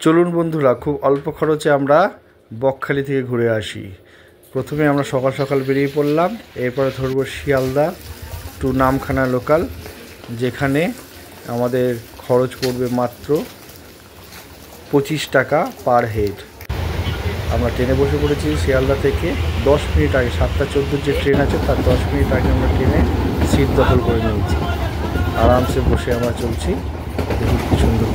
চলুন বন্ধুরা, খুব অল্প খরচে আমরা বকখালি থেকে ঘুরে আসি। প্রথমে আমরা সকাল সকাল বেরিয়ে পড়লাম, এরপরে ধরবো শিয়ালদা টু নামখানা লোকাল, যেখানে আমাদের খরচ পড়বে মাত্র 25 টাকা পার হেড। আমরা ট্রেনে বসে পড়েছি শিয়ালদা থেকে 10 মিনিট আগে, 7:14 যে ট্রেন আছে তার 10 মিনিট আগে আমরা ট্রেনে সিট দখল করে নিয়েছি। আরামসে বসে আমরা চলছি। দেখুন কি সুন্দর।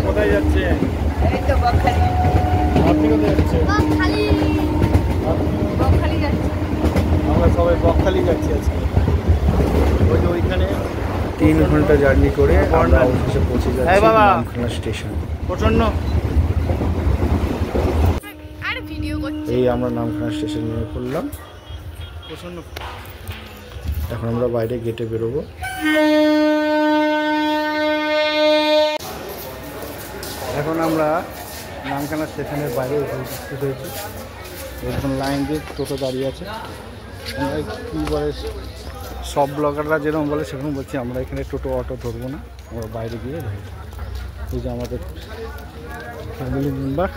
কোথায় যাচ্ছে? এই তো বকখালি। আপনি কোথায় যাচ্ছেন? বকখালি। বকখালি যাচ্ছি। আমরা সবাই বকখালি যাচ্ছি আজকে। ওই যে ওইখানে 3 ঘন্টা জার্নি করে আমরা অবশেষে পৌঁছে যাচ্ছি নামখানা স্টেশন। প্রচন্ড আর ভিডিও করছি। এই আমরা নামখানা স্টেশন নেমে পড়লাম। প্রচন্ড। এখন আমরা বাইরে গেটে বেরোবো। এখন আমরা নামখানা স্টেশনের বাইরে উপস্থিত হয়েছি। এখন লাইন দিয়ে টোটো দাঁড়িয়ে আছে। আমরা কী বলে, সব ব্লগাররা যেরকম বলে সেরকম বলছি, আমরা এখানে টোটো অটো ধরবো না, আমরা বাইরে গিয়ে ধরবো। এই যে আমাদের ফ্যামিলি মেম্বার।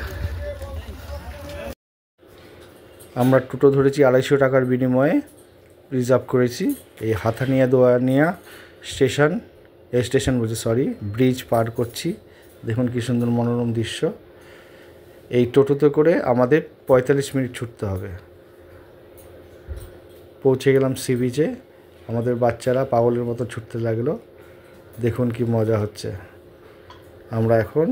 আমরা টোটো ধরেছি 250 টাকার বিনিময়ে, রিজার্ভ করেছি। এই হাথানিয়া দোয়ানিয়া স্টেশন বলছি, সরি, ব্রিজ পার করছি। দেখুন কি সুন্দর মনোরম দৃশ্য। এই টোটোতে করে আমাদের 45 মিনিট ছুটতে হবে। পৌঁছে গেলাম সি বিচে। আমাদের বাচ্চারা পাগলের মতো ছুটতে লাগলো। দেখুন কি মজা হচ্ছে। আমরা এখন